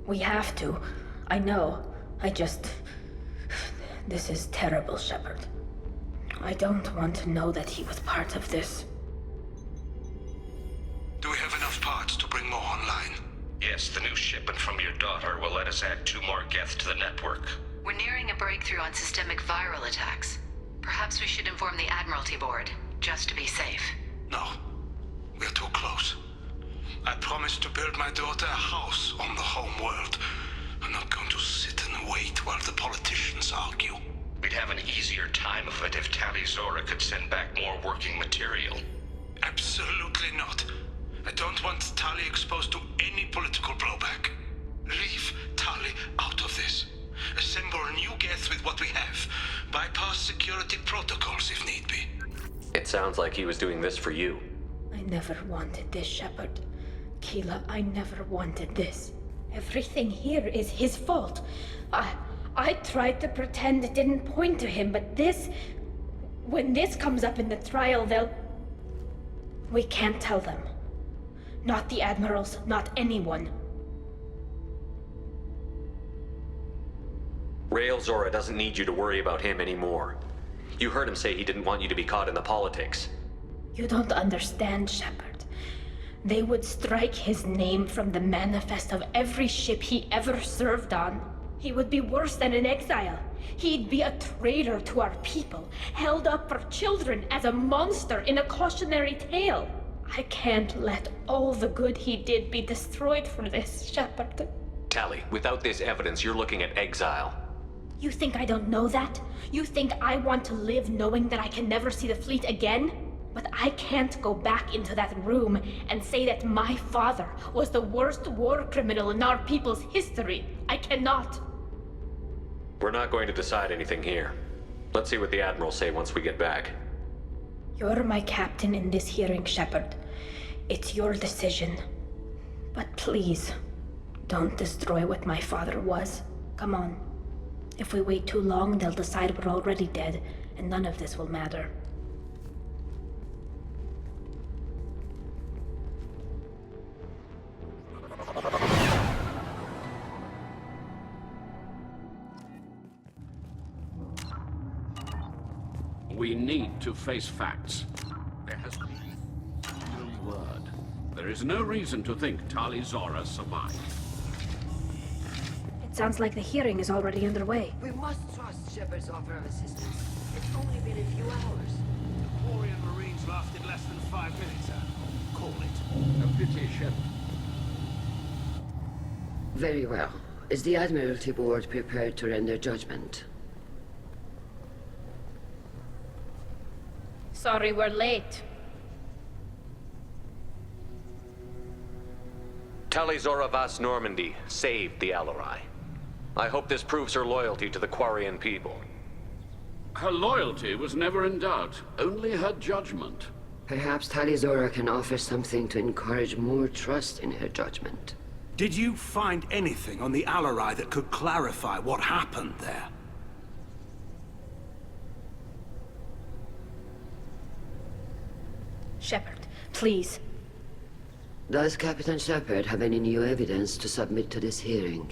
We have to. I know. This is terrible, Shepard. I don't want to know that he was part of this. Do we have enough parts to bring more online? Yes, the new shipment from your daughter will let us add 2 more Geth to the network. We're nearing a breakthrough on systemic viral attacks. Perhaps we should inform the Admiralty Board, just to be safe. No. We're too close. I promised to build my daughter a house on the home world. I'm not going to sit and wait while the politicians argue. We'd have an easier time of it if Tali Zora could send back more working material. Absolutely not. I don't want Tali exposed to any political blowback. Leave Tali out of this. Assemble new Geth with what we have. Bypass security protocols if need be. It sounds like he was doing this for you. I never wanted this, Shepard. Keela, I never wanted this. Everything here is his fault. I tried to pretend it didn't point to him, but this... When this comes up in the trial, they'll... We can't tell them. Not the admirals, not anyone. Rael Zora doesn't need you to worry about him anymore. You heard him say he didn't want you to be caught in the politics. You don't understand, Shepard. They would strike his name from the manifest of every ship he ever served on. He would be worse than an exile. He'd be a traitor to our people, held up for children as a monster in a cautionary tale. I can't let all the good he did be destroyed for this, Shepard. Tali, without this evidence, you're looking at exile. You think I don't know that? You think I want to live knowing that I can never see the fleet again? But I can't go back into that room and say that my father was the worst war criminal in our people's history. I cannot. We're not going to decide anything here. Let's see what the Admirals say once we get back. You're my captain in this hearing, Shepard. It's your decision. But please, don't destroy what my father was. Come on. If we wait too long, they'll decide we're already dead, and none of this will matter. We need to face facts. There has been no word. There is no reason to think Tali Zora survived. It sounds like the hearing is already underway. We must trust Shepard's offer of assistance. It's only been a few hours. The Quarian Marines lasted less than 5 minutes, sir. Call it. A pity, Shepard. Very well. Is the Admiralty Board prepared to render judgment? Sorry we're late. Tali Zora Vas Normandy saved the Alarai. I hope this proves her loyalty to the Quarian people. Her loyalty was never in doubt, only her judgment. Perhaps Tali Zora can offer something to encourage more trust in her judgment. Did you find anything on the Alarai that could clarify what happened there? Shepard, please. Does Captain Shepard have any new evidence to submit to this hearing?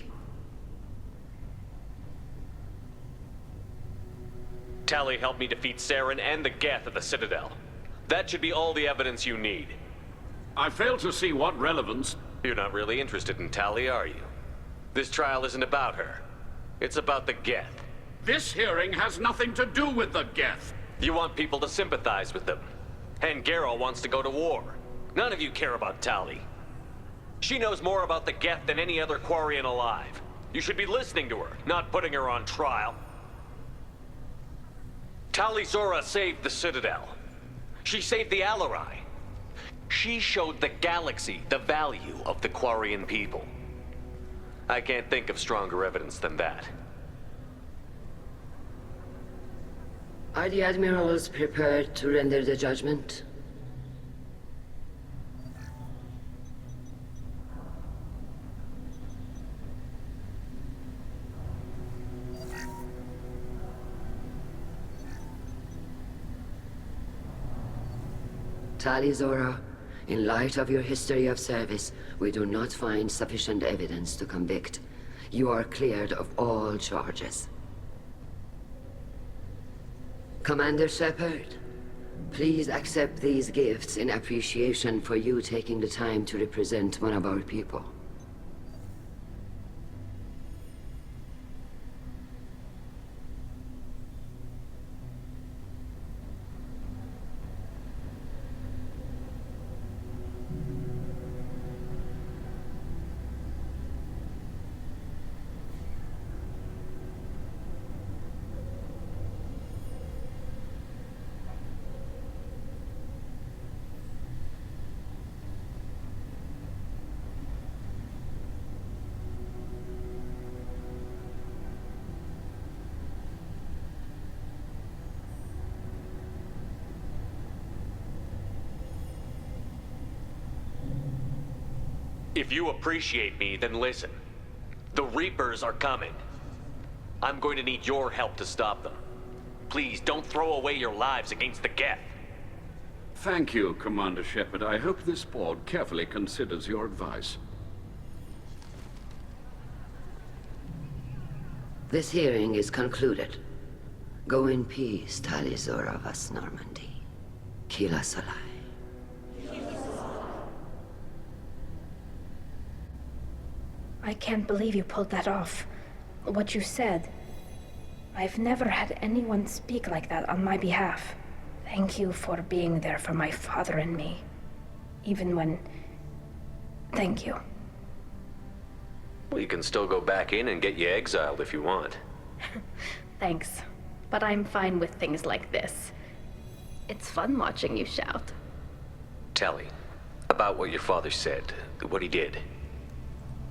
Tali helped me defeat Saren and the Geth at the Citadel. That should be all the evidence you need. I fail to see what relevance... You're not really interested in Tali, are you? This trial isn't about her. It's about the Geth. This hearing has nothing to do with the Geth. You want people to sympathize with them. And Geralt wants to go to war. None of you care about Tali. She knows more about the Geth than any other Quarian alive. You should be listening to her, not putting her on trial. Tali Zora saved the Citadel. She saved the Alarai. She showed the galaxy the value of the Quarian people. I can't think of stronger evidence than that. Are the admirals prepared to render the judgment? Tali Zora, in light of your history of service, we do not find sufficient evidence to convict. You are cleared of all charges. Commander Shepard, please accept these gifts in appreciation for you taking the time to represent one of our people. If you appreciate me, then listen. The Reapers are coming. I'm going to need your help to stop them. Please, don't throw away your lives against the Geth. Thank you, Commander Shepard. I hope this board carefully considers your advice. This hearing is concluded. Go in peace, Tali Zora Vas Normandy. Kila Salai. I can't believe you pulled that off. What you said. I've never had anyone speak like that on my behalf. Thank you for being there for my father and me. Even when... Thank you. Well, you can still go back in and get you exiled if you want. Thanks. But I'm fine with things like this. It's fun watching you shout. Tali, about what your father said, what he did.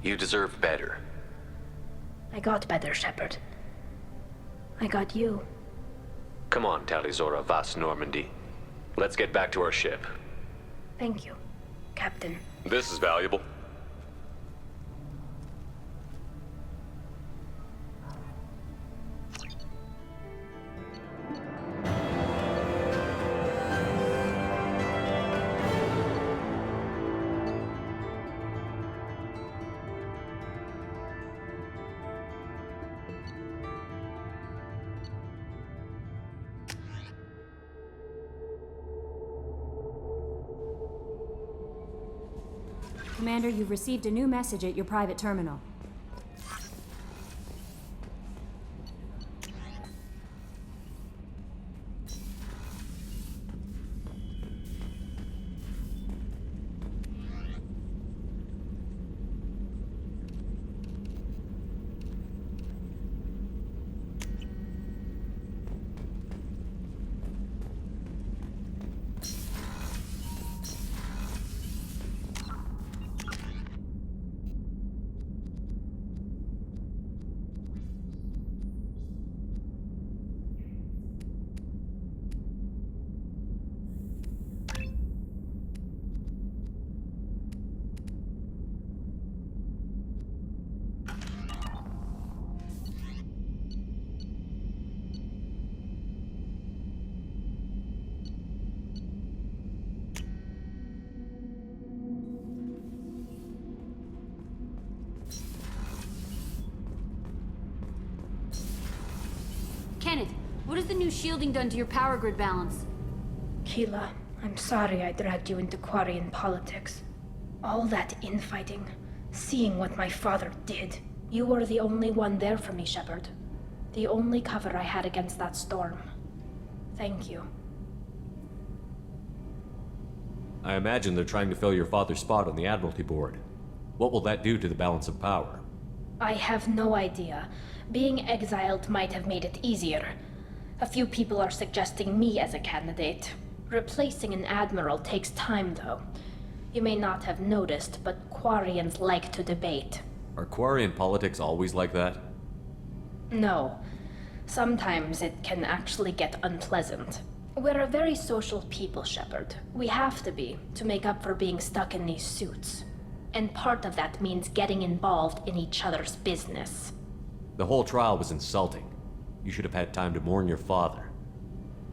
You deserve better. I got better, Shepard. I got you. Come on, Tali Zora Vas Normandy. Let's get back to our ship. Thank you, Captain. This is valuable. Commander, you've received a new message at your private terminal. Kenneth, what has the new shielding done to your power grid balance? Keela, I'm sorry I dragged you into Quarian politics. All that infighting, seeing what my father did. You were the only one there for me, Shepard. The only cover I had against that storm. Thank you. I imagine they're trying to fill your father's spot on the Admiralty Board. What will that do to the balance of power? I have no idea. Being exiled might have made it easier. A few people are suggesting me as a candidate. Replacing an admiral takes time, though. You may not have noticed, but Quarians like to debate. Are Quarian politics always like that? No. Sometimes it can actually get unpleasant. We're a very social people, Shepard. We have to be, to make up for being stuck in these suits. And part of that means getting involved in each other's business. The whole trial was insulting. You should have had time to mourn your father.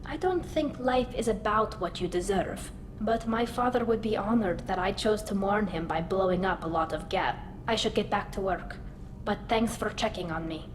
I don't think life is about what you deserve. But my father would be honored that I chose to mourn him by blowing up a lot of gas. I should get back to work. But thanks for checking on me.